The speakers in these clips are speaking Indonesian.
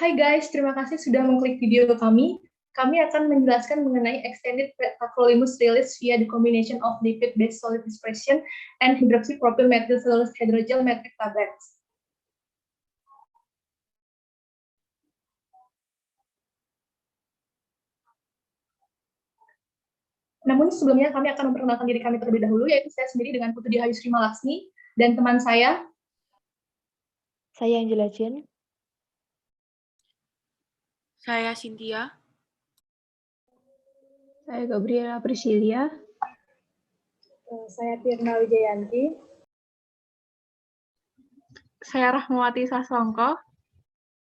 Hai guys, terima kasih sudah mengklik video kami. Kami akan menjelaskan mengenai extended tacrolimus release via the combination of lipid-based solid dispersion and hydroxypropyl methylcellulose hydrogel matrix tablets. Namun sebelumnya kami akan memperkenalkan diri kami terlebih dahulu, yaitu saya sendiri dengan Putri Dihayu Sri Malaksmi dan teman saya. Saya Angela Chen. Saya Cynthia. Saya Gabriela Priscilia. Saya Tirna Wijayanti. Saya Rahmawati Sasongko.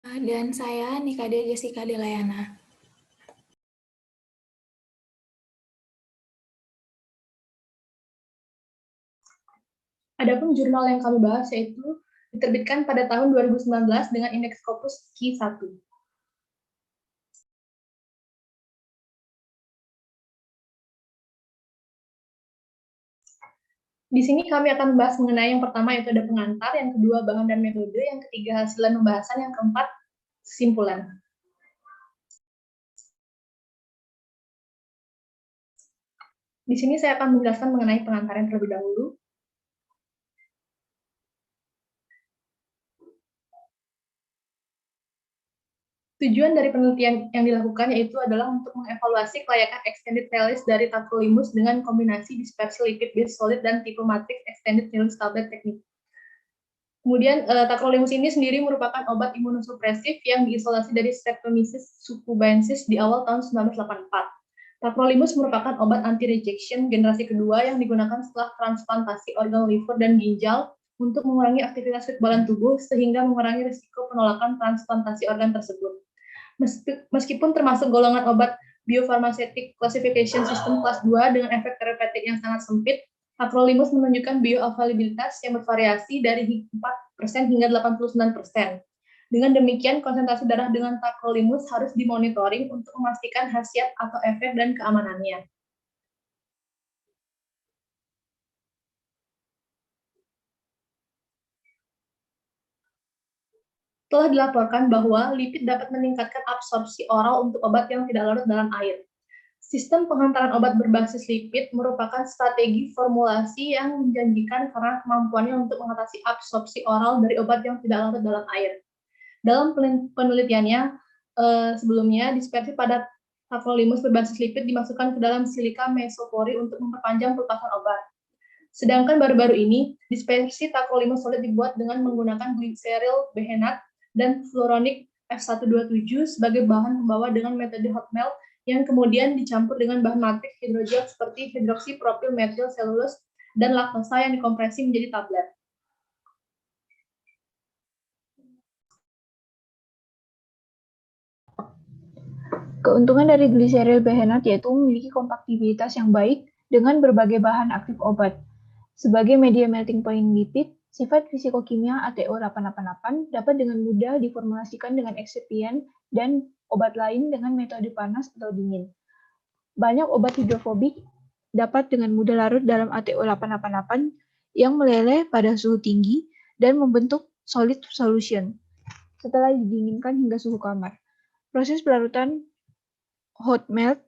Dan saya Nikade Jessica Delayana. Adapun jurnal yang kami bahas yaitu diterbitkan pada tahun 2019 dengan indeks Scopus Q1. Di sini kami akan membahas mengenai yang pertama yaitu ada pengantar, yang kedua bahan dan metode, yang ketiga hasil dan pembahasan, yang keempat kesimpulan. Di sini saya akan menjelaskan mengenai pengantar yang terlebih dahulu. Tujuan dari penelitian yang dilakukan yaitu adalah untuk mengevaluasi kelayakan extended release dari tacrolimus dengan kombinasi dispersi lipid-based solid dan tipe matrix extended release tablet teknik. Kemudian tacrolimus ini sendiri merupakan obat imunosupresif yang diisolasi dari Streptomyces sukubensis di awal tahun 1984. Tacrolimus merupakan obat anti-rejection generasi kedua yang digunakan setelah transplantasi organ liver dan ginjal untuk mengurangi aktivitas kekebalan tubuh sehingga mengurangi risiko penolakan transplantasi organ tersebut. Meskipun termasuk golongan obat biopharmaceutical classification system kelas 2 dengan efek terapeutik yang sangat sempit, tacrolimus menunjukkan bioavailabilitas yang bervariasi dari 4% hingga 89%. Dengan demikian, konsentrasi darah dengan tacrolimus harus dimonitoring untuk memastikan khasiat atau efek dan keamanannya. Telah dilaporkan bahwa lipid dapat meningkatkan absorpsi oral untuk obat yang tidak larut dalam air. Sistem penghantaran obat berbasis lipid merupakan strategi formulasi yang menjanjikan karena kemampuannya untuk mengatasi absorpsi oral dari obat yang tidak larut dalam air. Dalam penelitiannya sebelumnya, dispersi pada tacrolimus berbasis lipid dimasukkan ke dalam silika mesopori untuk memperpanjang pelepasan obat. Sedangkan baru-baru ini, dispersi tacrolimus solid dibuat dengan menggunakan glyceryl behenat dan fluoronic F127 sebagai bahan pembawa dengan metode hot melt yang kemudian dicampur dengan bahan matrix hidrogel seperti hydroxypropyl methylcellulose dan laktosa yang dikompresi menjadi tablet. Keuntungan dari glyceryl behenat yaitu memiliki kompaktibilitas yang baik dengan berbagai bahan aktif obat. Sebagai media melting point lipid, sifat fisikokimia ATO888 dapat dengan mudah diformulasikan dengan eksipien dan obat lain dengan metode panas atau dingin. Banyak obat hidrofobik dapat dengan mudah larut dalam ATO888 yang meleleh pada suhu tinggi dan membentuk solid solution setelah didinginkan hingga suhu kamar. Proses pelarutan hot melt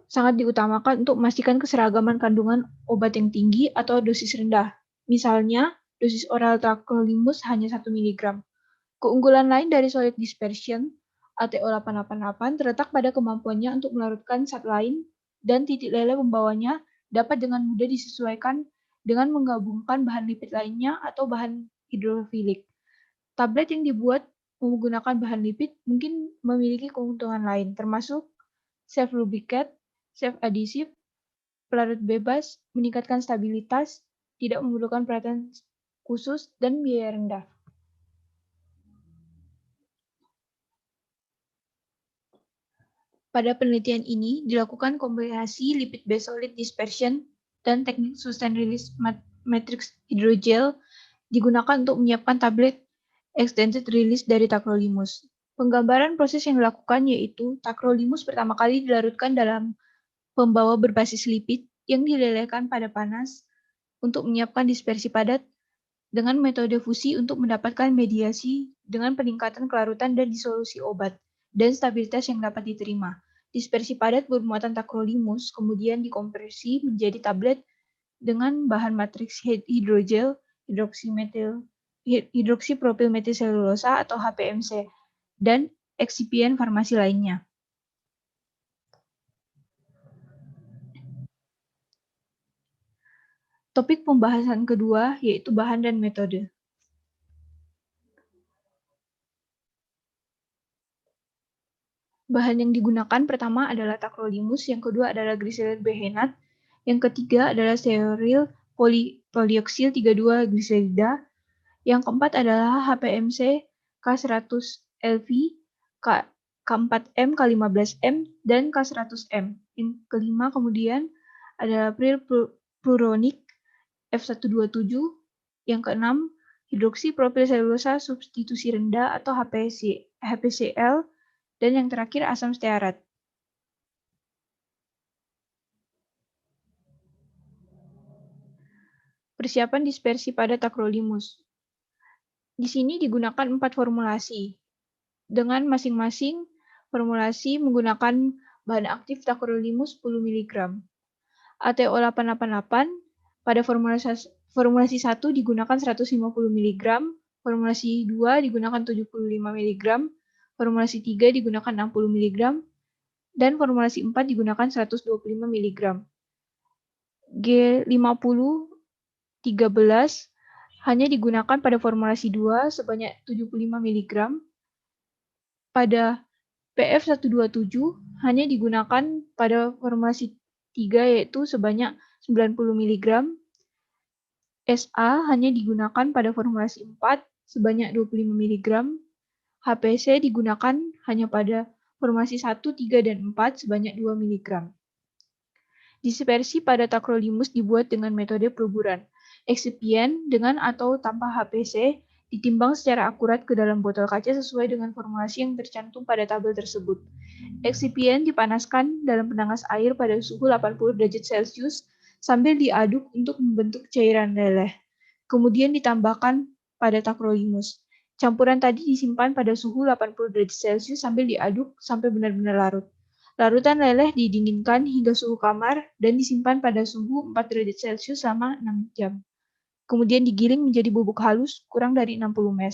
sangat diutamakan untuk memastikan keseragaman kandungan obat yang tinggi atau dosis rendah. Misalnya, dosis oral tacrolimus hanya 1 mg. Keunggulan lain dari solid dispersion ATO888 terletak pada kemampuannya untuk melarutkan zat lain dan titik leleh pembawanya dapat dengan mudah disesuaikan dengan menggabungkan bahan lipid lainnya atau bahan hidrofilik. Tablet yang dibuat menggunakan bahan lipid mungkin memiliki keuntungan lain, termasuk self-lubricate, self-adhesive, pelarut bebas, meningkatkan stabilitas, tidak memerlukan perhatian khusus, dan biaya rendah. Pada penelitian ini, dilakukan kombinasi lipid-based solid dispersion dan teknik sustained release matrix hidrogel digunakan untuk menyiapkan tablet extended release dari tacrolimus. Penggambaran proses yang dilakukan yaitu tacrolimus pertama kali dilarutkan dalam pembawa berbasis lipid yang dilelehkan pada panas untuk menyiapkan dispersi padat dengan metode fusi untuk mendapatkan mediasi dengan peningkatan kelarutan dan disolusi obat dan stabilitas yang dapat diterima. Dispersi padat bermuatan tacrolimus kemudian dikompresi menjadi tablet dengan bahan matriks hidrogel, hidroksipropil metilselulosa atau HPMC, dan eksipien farmasi lainnya. Topik pembahasan kedua yaitu bahan dan metode. Bahan yang digunakan pertama adalah tacrolimus, yang kedua adalah gliseril behenat, yang ketiga adalah stearil polioksil 32 gliserida, yang keempat adalah HPMC K100LV, K4M, K15M, dan K100M. Yang kelima kemudian adalah prilpluronik F127, yang keenam hidroksipropilselulosa substitusi rendah atau HPCl, dan yang terakhir asam stearat. Persiapan dispersi pada tacrolimus. Di sini digunakan 4 formulasi, dengan masing-masing formulasi menggunakan bahan aktif tacrolimus 10 mg. ATO888 pada formulasi 1 digunakan 150 mg, formulasi 2 digunakan 75 mg, formulasi 3 digunakan 60 mg, dan formulasi 4 digunakan 125 mg. G50 13 hanya digunakan pada formulasi 2 sebanyak 75 mg. Pada PF127 hanya digunakan pada formulasi 3 yaitu sebanyak 90 mg. SA hanya digunakan pada formulasi 4 sebanyak 25 mg. HPC digunakan hanya pada formulasi 1, 3, dan 4 sebanyak 2 mg. Dispersi pada tacrolimus dibuat dengan metode peluburan. Eksipien dengan atau tanpa HPC ditimbang secara akurat ke dalam botol kaca sesuai dengan formulasi yang tercantum pada tabel tersebut. Eksipien dipanaskan dalam penanas air pada suhu 80 derajat Celcius sambil diaduk untuk membentuk cairan leleh. Kemudian ditambahkan pada tacrolimus. Campuran tadi disimpan pada suhu 80 derajat Celcius sambil diaduk sampai benar-benar larut. Larutan leleh didinginkan hingga suhu kamar dan disimpan pada suhu 4 derajat Celcius selama 6 jam. Kemudian digiling menjadi bubuk halus kurang dari 60 ml.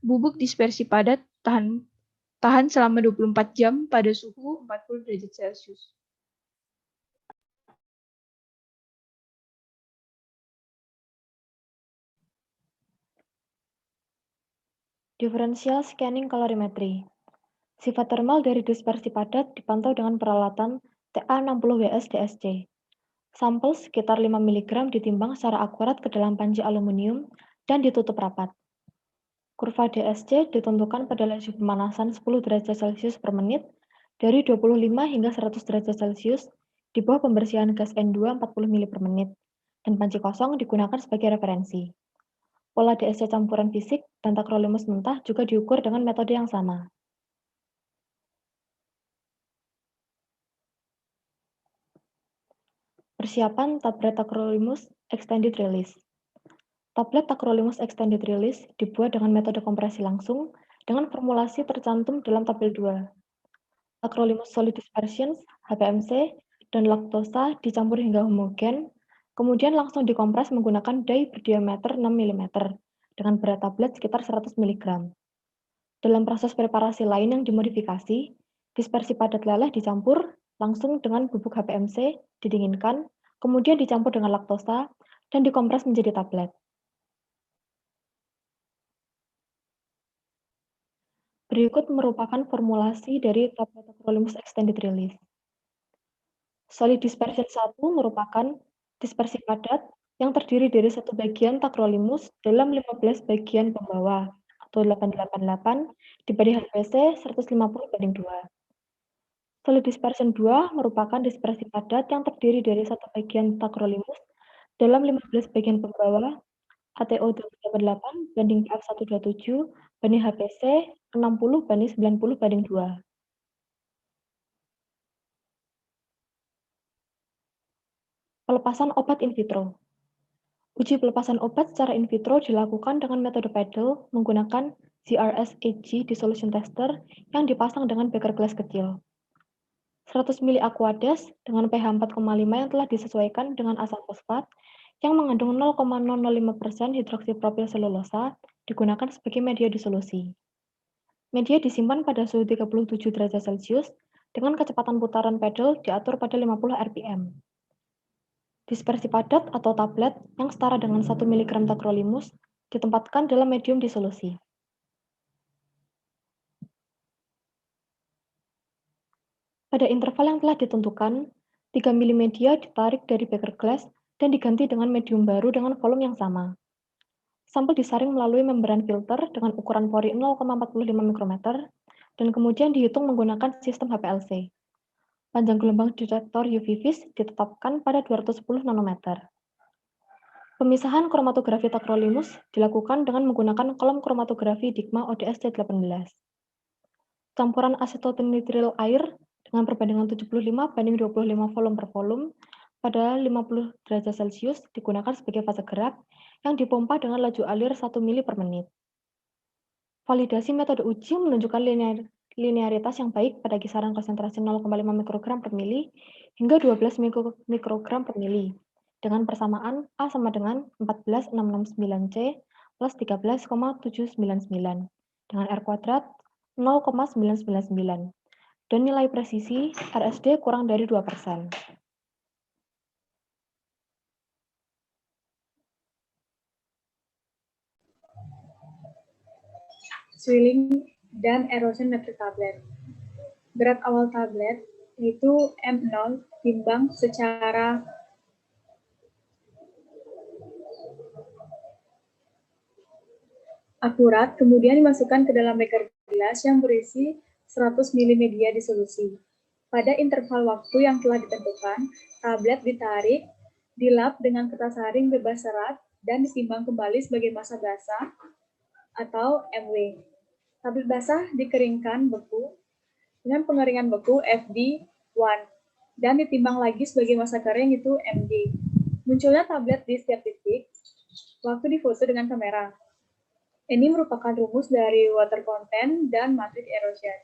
Bubuk dispersi padat tahan selama 24 jam pada suhu 40 derajat Celcius. Differential scanning calorimetry. Sifat termal dari dispersi padat dipantau dengan peralatan TA60WS-DSC. Sampel sekitar 5 mg ditimbang secara akurat ke dalam panci aluminium dan ditutup rapat. Kurva DSC ditentukan pada laju pemanasan 10 derajat Celcius per menit dari 25 hingga 100 derajat Celcius di bawah pembersihan gas N2 40 ml per menit, dan panci kosong digunakan sebagai referensi. Pola DSC campuran fisik dan tacrolimus mentah juga diukur dengan metode yang sama. Persiapan tablet tacrolimus extended release. Tablet tacrolimus extended release dibuat dengan metode kompresi langsung dengan formulasi tercantum dalam tabel 2. Tacrolimus solid dispersions, HPMC, dan laktosa dicampur hingga homogen, kemudian langsung dikompres menggunakan dai berdiameter 6 mm dengan berat tablet sekitar 100 mg. Dalam proses preparasi lain yang dimodifikasi, dispersi padat leleh dicampur langsung dengan bubuk HPMC, didinginkan, kemudian dicampur dengan laktosa, dan dikompres menjadi tablet. Berikut merupakan formulasi dari tablet tacrolimus extended release. Solid dispersion 1 merupakan dispersi padat yang terdiri dari satu bagian tacrolimus dalam 15 bagian pembawa, atau 888 dibanding HPC 150/2. Solid dispersion 2 merupakan dispersi padat yang terdiri dari satu bagian tacrolimus dalam 15 bagian pembawa, ATO888 banding PF127 banding HPC 60/90/2. Pelepasan obat in vitro. Uji pelepasan obat secara in vitro dilakukan dengan metode paddle menggunakan ZRS-AG dissolution tester yang dipasang dengan beker gelas kecil. 100 ml Aquades dengan pH 4,5 yang telah disesuaikan dengan asam fosfat yang mengandung 0,005% hidroksipropil selulosa digunakan sebagai media disolusi. Media disimpan pada suhu 37 derajat Celcius dengan kecepatan putaran paddle diatur pada 50 rpm. Dispersi padat atau tablet yang setara dengan 1 mg tacrolimus ditempatkan dalam medium disolusi. Pada interval yang telah ditentukan, 3 ml media ditarik dari beker gelas dan diganti dengan medium baru dengan volume yang sama. Sampel disaring melalui membran filter dengan ukuran pori 0,45 mikrometer dan kemudian dihitung menggunakan sistem HPLC. Panjang gelombang detektor UV-Vis ditetapkan pada 210 nanometer. Pemisahan kromatografi tacrolimus dilakukan dengan menggunakan kolom kromatografi Digma ODS C18. Campuran asetoteninitril air dengan perbandingan 75:25 volume per volume pada 50 derajat Celcius digunakan sebagai fase gerak yang dipompa dengan laju alir 1 ml per menit. Validasi metode uji menunjukkan linearitas yang baik pada kisaran konsentrasi 0,5 mikrogram per mili hingga 12 mikrogram per mili dengan persamaan A sama dengan 14,669C plus 13,799 dengan R kuadrat 0,999 dan nilai presisi RSD kurang dari 2%. Swelling dan erosion metrik tablet. Berat awal tablet yaitu M0 timbang secara akurat, kemudian dimasukkan ke dalam beker gelas yang berisi 100 ml media disolusi. Pada interval waktu yang telah ditentukan, tablet ditarik, dilap dengan kertas saring bebas serat, dan ditimbang kembali sebagai massa basah atau MW. Tablet basah dikeringkan beku dengan pengeringan beku FD1 dan ditimbang lagi sebagai massa kering itu MD. Munculnya tablet di setiap titik waktu difoto dengan kamera. Ini merupakan rumus dari water content dan matrix erosion.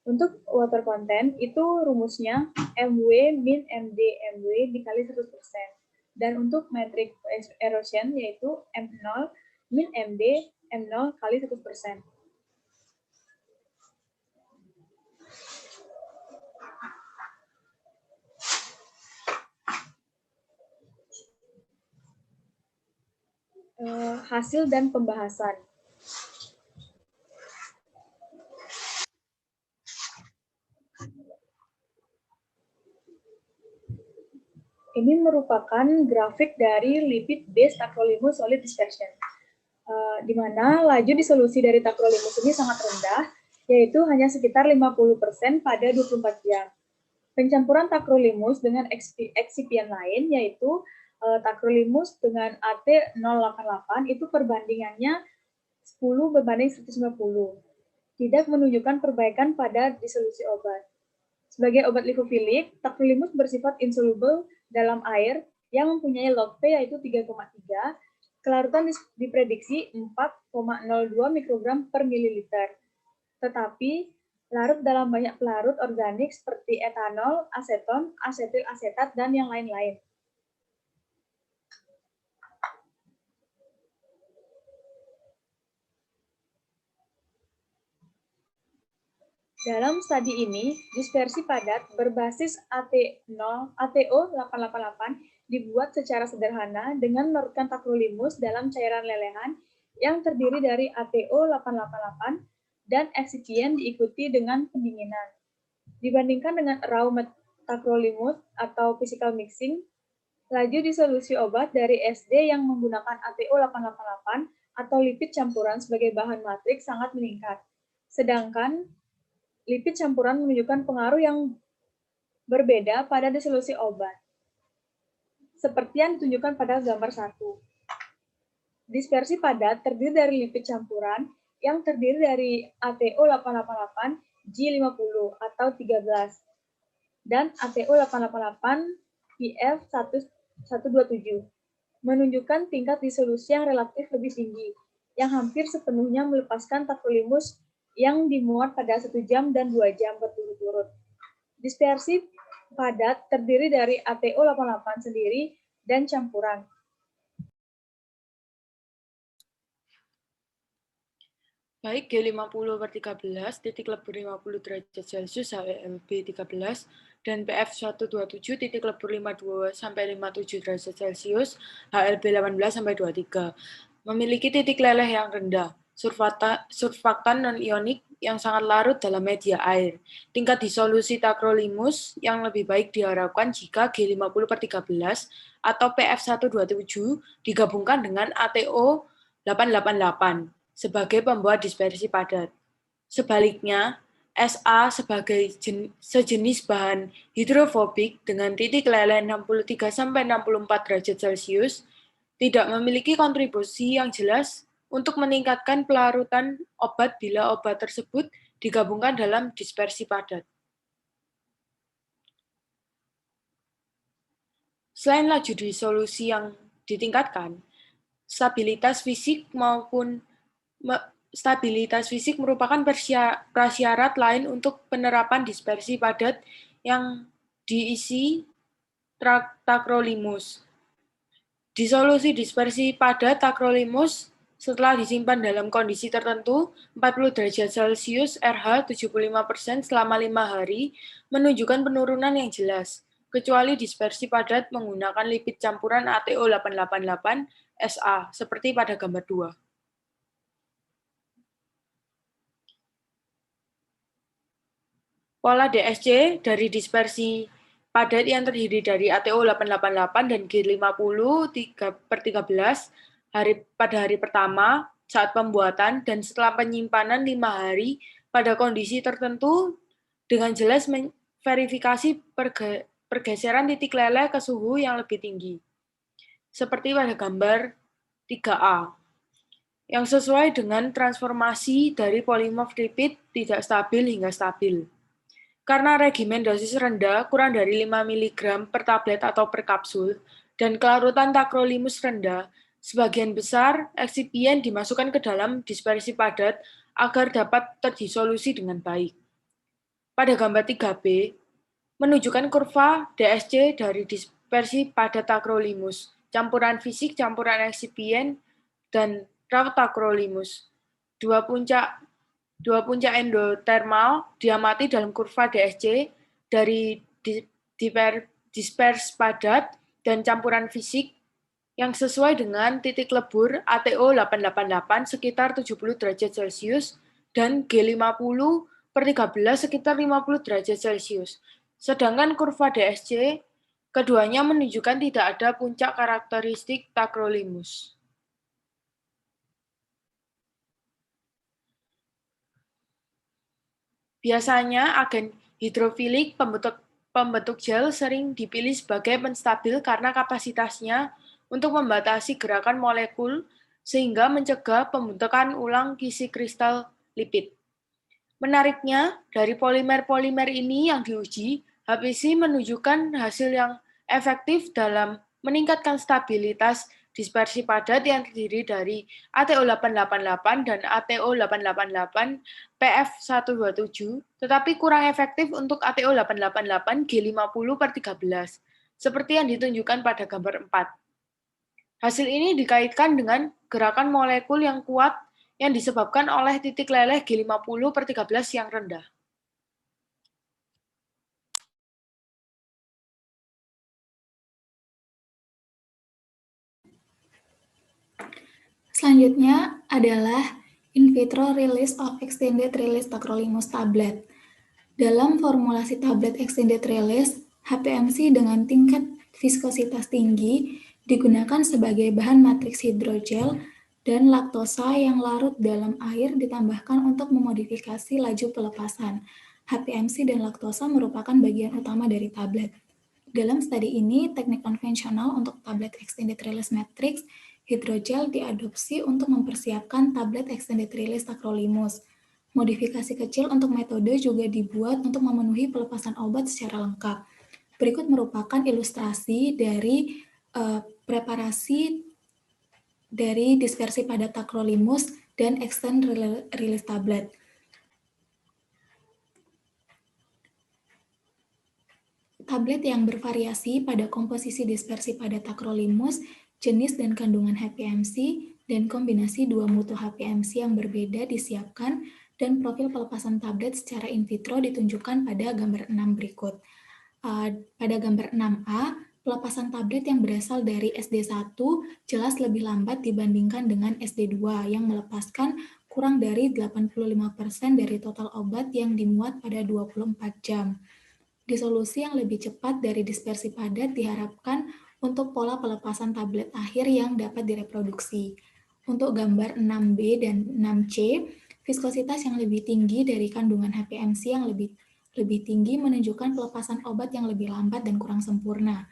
Untuk water content itu rumusnya MW min MD MW dikali 100%. Dan untuk matrix erosion yaitu M0 min MD M0 kali 100%. Hasil dan pembahasan. Ini merupakan grafik dari lipid-based tacrolimus solid dispersion, di mana laju disolusi dari tacrolimus ini sangat rendah, yaitu hanya sekitar 50% pada 24 jam. Pencampuran tacrolimus dengan eksipien lain, yaitu tacrolimus dengan AT088 itu perbandingannya 10/150. Tidak menunjukkan perbaikan pada disolusi obat. Sebagai obat lipofilik, tacrolimus bersifat insoluble dalam air yang mempunyai log P yaitu 3,3, kelarutan diprediksi 4,02 mikrogram per mililiter. Tetapi larut dalam banyak pelarut organik seperti etanol, aseton, asetil asetat, dan yang lain-lain. Dalam studi ini, dispersi padat berbasis ATO888 dibuat secara sederhana dengan melarutkan tacrolimus dalam cairan lelehan yang terdiri dari ATO888 dan eksipien diikuti dengan pendinginan. Dibandingkan dengan raw tacrolimus atau physical mixing, laju disolusi obat dari SD yang menggunakan ATO888 atau lipid campuran sebagai bahan matriks sangat meningkat. Sedangkan lipid campuran menunjukkan pengaruh yang berbeda pada disolusi obat, seperti yang ditunjukkan pada gambar 1. Dispersi padat terdiri dari lipid campuran yang terdiri dari ATO888 G50 atau 13 dan ATO888 IF127. menunjukkan tingkat disolusi yang relatif lebih tinggi, yang hampir sepenuhnya melepaskan tacrolimus yang dimuat pada 1 jam dan 2 jam berturut-turut. Dispersi padat terdiri dari ATO88 sendiri dan campuran. Baik G50/13, titik lebur 50 derajat Celcius HLB 13, dan PF127, titik lebur 52-57 derajat Celcius HLB 18-23, memiliki titik leleh yang rendah, surfaktan non-ionik yang sangat larut dalam media air. Tingkat disolusi tacrolimus yang lebih baik diharapkan jika G50/13 atau PF127 digabungkan dengan ATO888 sebagai pembuat dispersi padat. Sebaliknya, SA sebagai sejenis bahan hidrofobik dengan titik leleh 63-64 derajat Celcius tidak memiliki kontribusi yang jelas untuk meningkatkan pelarutan obat bila obat tersebut digabungkan dalam dispersi padat. Selain laju disolusi yang ditingkatkan, stabilitas fisik merupakan prasyarat lain untuk penerapan dispersi padat yang diisi tacrolimus. Disolusi dispersi padat tacrolimus setelah disimpan dalam kondisi tertentu, 40 derajat Celcius RH 75% selama 5 hari, menunjukkan penurunan yang jelas, kecuali dispersi padat menggunakan lipid campuran ATO888 SA, seperti pada gambar 2. Pola DSC dari dispersi padat yang terdiri dari ATO888 dan G50/13 pada hari pertama saat pembuatan dan setelah penyimpanan 5 hari pada kondisi tertentu dengan jelas verifikasi pergeseran titik leleh ke suhu yang lebih tinggi. Seperti pada gambar 3A. Yang sesuai dengan transformasi dari polimorf lipid tidak stabil hingga stabil. Karena regimen dosis rendah, kurang dari 5 mg per tablet atau per kapsul, dan kelarutan tacrolimus rendah, sebagian besar eksipien dimasukkan ke dalam dispersi padat agar dapat terdisolusi dengan baik. Pada gambar 3B, menunjukkan kurva DSC dari dispersi padat tacrolimus, campuran fisik, campuran eksipien, dan raw tacrolimus. Dua puncak endotermal diamati dalam kurva DSC dari dispers padat dan campuran fisik yang sesuai dengan titik lebur ATO888 sekitar 70 derajat Celcius dan G50/13 sekitar 50 derajat Celcius. Sedangkan kurva DSC keduanya menunjukkan tidak ada puncak karakteristik tacrolimus. Biasanya agen hidrofilik pembentuk gel sering dipilih sebagai penstabil karena kapasitasnya untuk membatasi gerakan molekul sehingga mencegah pembentukan ulang kisi kristal lipid. Menariknya, dari polimer-polimer ini yang diuji, HPC menunjukkan hasil yang efektif dalam meningkatkan stabilitas dispersi padat yang terdiri dari ATO888 dan ATO888 PF127, tetapi kurang efektif untuk ATO888 G50/13, seperti yang ditunjukkan pada gambar 4. Hasil ini dikaitkan dengan gerakan molekul yang kuat yang disebabkan oleh titik leleh G50/13 yang rendah. Selanjutnya adalah in vitro release of extended release tacrolimus tablet. Dalam formulasi tablet extended release, HPMC dengan tingkat viskositas tinggi digunakan sebagai bahan matriks hidrogel dan laktosa yang larut dalam air ditambahkan untuk memodifikasi laju pelepasan. HPMC dan laktosa merupakan bagian utama dari tablet. Dalam studi ini, teknik konvensional untuk tablet extended release matrix hidrogel diadopsi untuk mempersiapkan tablet extended release tacrolimus. Modifikasi kecil untuk metode juga dibuat untuk memenuhi pelepasan obat secara lengkap. Berikut merupakan ilustrasi dari preparasi dari dispersi padat tacrolimus dan extended release tablet. Tablet yang bervariasi pada komposisi dispersi pada tacrolimus, jenis dan kandungan HPMC, dan kombinasi dua mutu HPMC yang berbeda disiapkan, dan profil pelepasan tablet secara in vitro ditunjukkan pada gambar 6 berikut. Pada gambar 6A, pelepasan tablet yang berasal dari SD1 jelas lebih lambat dibandingkan dengan SD2 yang melepaskan kurang dari 85% dari total obat yang dimuat pada 24 jam. Disolusi yang lebih cepat dari dispersi padat diharapkan untuk pola pelepasan tablet akhir yang dapat direproduksi. Untuk gambar 6B dan 6C, viskositas yang lebih tinggi dari kandungan HPMC yang lebih tinggi menunjukkan pelepasan obat yang lebih lambat dan kurang sempurna,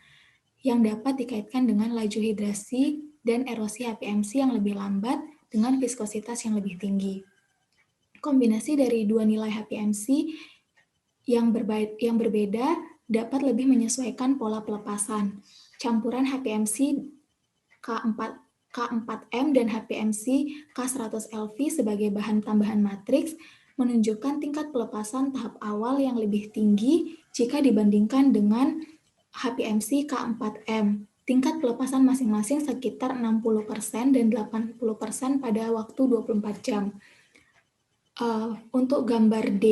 yang dapat dikaitkan dengan laju hidrasi dan erosi HPMC yang lebih lambat dengan viskositas yang lebih tinggi. Kombinasi dari dua nilai HPMC yang berbeda dapat lebih menyesuaikan pola pelepasan. Campuran HPMC K4M dan HPMC K100LV sebagai bahan tambahan matriks menunjukkan tingkat pelepasan tahap awal yang lebih tinggi jika dibandingkan dengan HPMC K4M. Tingkat pelepasan masing-masing sekitar 60% dan 80% pada waktu 24 jam. Untuk gambar D,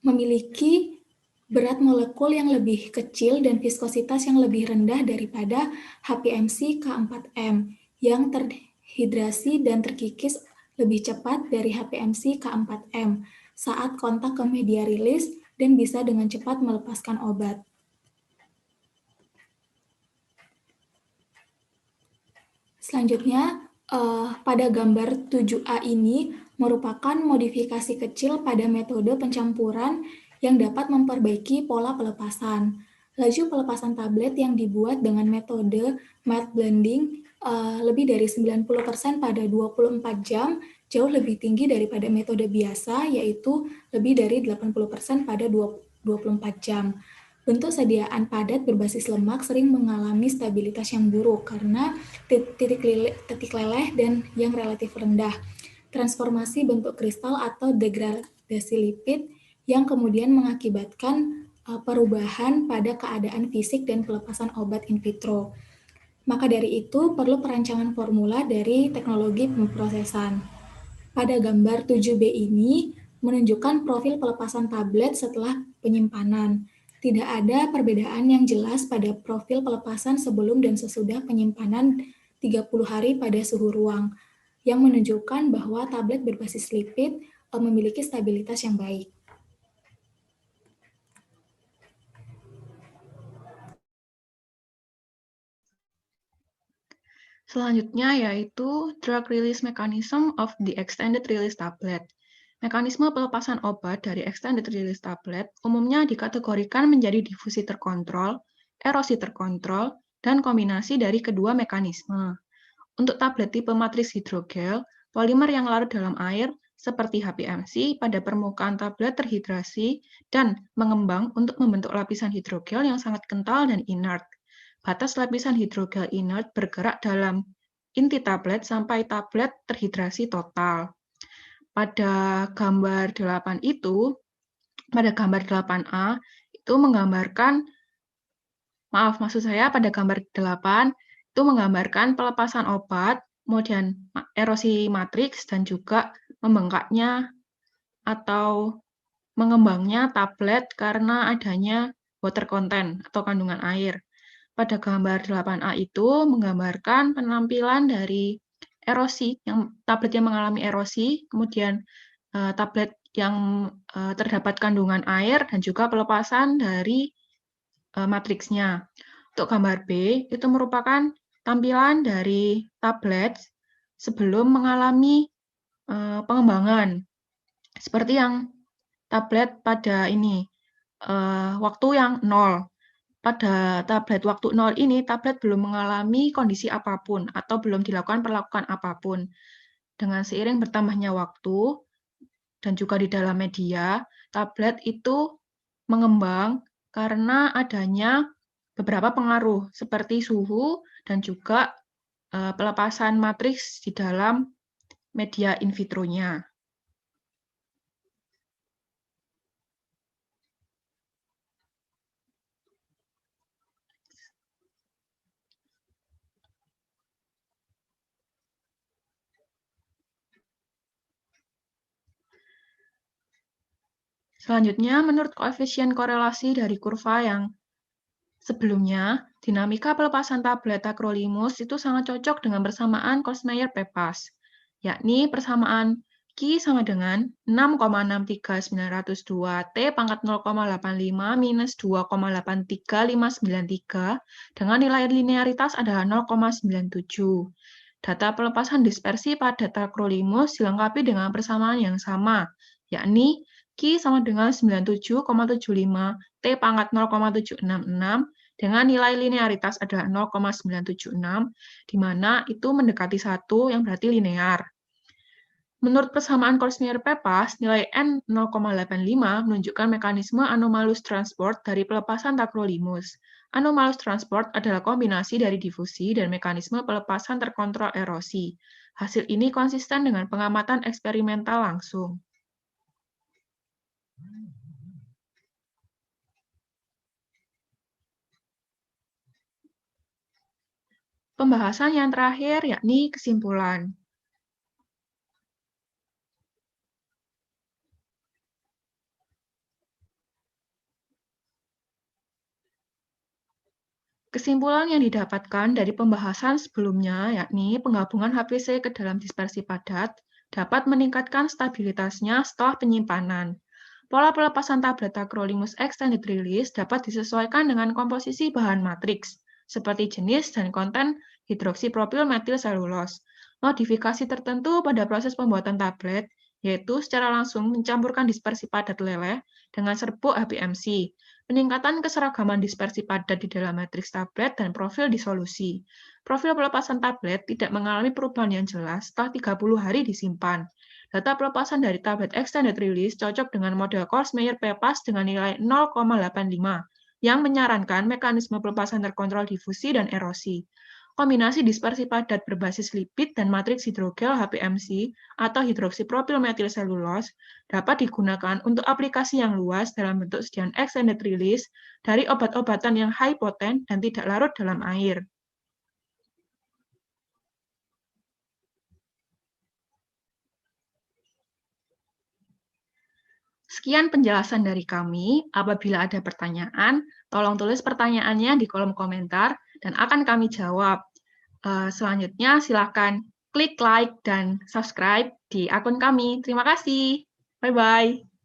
memiliki berat molekul yang lebih kecil dan viskositas yang lebih rendah daripada HPMC K4M yang terhidrasi dan terkikis lebih cepat dari HPMC K4M saat kontak ke media rilis dan bisa dengan cepat melepaskan obat. Selanjutnya, pada gambar 7A ini merupakan modifikasi kecil pada metode pencampuran yang dapat memperbaiki pola pelepasan. Laju pelepasan tablet yang dibuat dengan metode mild blending lebih dari 90% pada 24 jam, jauh lebih tinggi daripada metode biasa, yaitu lebih dari 80% pada 24 jam. Bentuk sediaan padat berbasis lemak sering mengalami stabilitas yang buruk karena titik leleh dan yang relatif rendah. Transformasi bentuk kristal atau degradasi lipid yang kemudian mengakibatkan perubahan pada keadaan fisik dan pelepasan obat in vitro. Maka dari itu, perlu perancangan formula dari teknologi pemrosesan. Pada gambar 7B ini menunjukkan profil pelepasan tablet setelah penyimpanan. Tidak ada perbedaan yang jelas pada profil pelepasan sebelum dan sesudah penyimpanan 30 hari pada suhu ruang, yang menunjukkan bahwa tablet berbasis lipid memiliki stabilitas yang baik. Selanjutnya yaitu drug release mechanism of the extended release tablet. Mekanisme pelepasan obat dari extended release tablet umumnya dikategorikan menjadi difusi terkontrol, erosi terkontrol, dan kombinasi dari kedua mekanisme. Untuk tablet tipe matriks hidrogel, polimer yang larut dalam air seperti HPMC pada permukaan tablet terhidrasi dan mengembang untuk membentuk lapisan hidrogel yang sangat kental dan inert. Batas lapisan hidrogel inert bergerak dalam inti tablet sampai tablet terhidrasi total. Pada gambar 8 itu, pada gambar 8A, itu menggambarkan, pada gambar 8, itu menggambarkan pelepasan obat, kemudian erosi matriks, dan juga membengkaknya atau mengembangnya tablet karena adanya water content atau kandungan air. Pada gambar 8A itu menggambarkan penampilan dari erosi, tablet yang mengalami erosi, kemudian tablet yang terdapat kandungan air, dan juga pelepasan dari matriksnya. Untuk gambar B, itu merupakan tampilan dari tablet sebelum mengalami pengembangan. Seperti yang tablet pada ini, waktu yang 0. Pada tablet waktu 0 ini, tablet belum mengalami kondisi apapun atau belum dilakukan perlakuan apapun. Dengan seiring bertambahnya waktu dan juga di dalam media, tablet itu mengembang karena adanya beberapa pengaruh seperti suhu dan juga pelepasan matriks di dalam media in vitro-nya. Selanjutnya, menurut koefisien korelasi dari kurva yang sebelumnya, dinamika pelepasan tablet tacrolimus itu sangat cocok dengan persamaan Korsmeyer-Pepas, yakni persamaan Q sama dengan 6,63902 T pangkat 0,85 minus 2,83593 dengan nilai linearitas adalah 0,97. Data pelepasan dispersi pada tacrolimus dilengkapi dengan persamaan yang sama, yakni Q sama dengan 97,75 T pangkat 0,766 dengan nilai linearitas adalah 0,976, di mana itu mendekati 1 yang berarti linear. Menurut persamaan Korsmeyer-Pepas, nilai N 0,85 menunjukkan mekanisme anomalous transport dari pelepasan tacrolimus. Anomalous transport adalah kombinasi dari difusi dan mekanisme pelepasan terkontrol erosi. Hasil ini konsisten dengan pengamatan eksperimental langsung. Pembahasan yang terakhir yakni kesimpulan. Kesimpulan yang didapatkan dari pembahasan sebelumnya, yakni penggabungan HPC ke dalam dispersi padat, dapat meningkatkan stabilitasnya setelah penyimpanan. Pola pelepasan tablet tacrolimus extended release dapat disesuaikan dengan komposisi bahan matriks, seperti jenis dan konten hidroksipropil metil selulos. Modifikasi tertentu pada proses pembuatan tablet, yaitu secara langsung mencampurkan dispersi padat leleh dengan serbuk HPMC, peningkatan keseragaman dispersi padat di dalam matriks tablet, dan profil disolusi. Profil pelepasan tablet tidak mengalami perubahan yang jelas setelah 30 hari disimpan. Data pelepasan dari tablet extended release cocok dengan model Korsmeyer-Pepas dengan nilai 0,85, yang menyarankan mekanisme pelepasan terkontrol difusi dan erosi. Kombinasi dispersi padat berbasis lipid dan matriks hidrogel HPMC atau hidroksipropil metil selulos dapat digunakan untuk aplikasi yang luas dalam bentuk sediaan extended release dari obat-obatan yang high potent dan tidak larut dalam air. Sekian penjelasan dari kami. Apabila ada pertanyaan, tolong tulis pertanyaannya di kolom komentar dan akan kami jawab. Selanjutnya, silakan klik like dan subscribe di akun kami. Terima kasih. Bye-bye.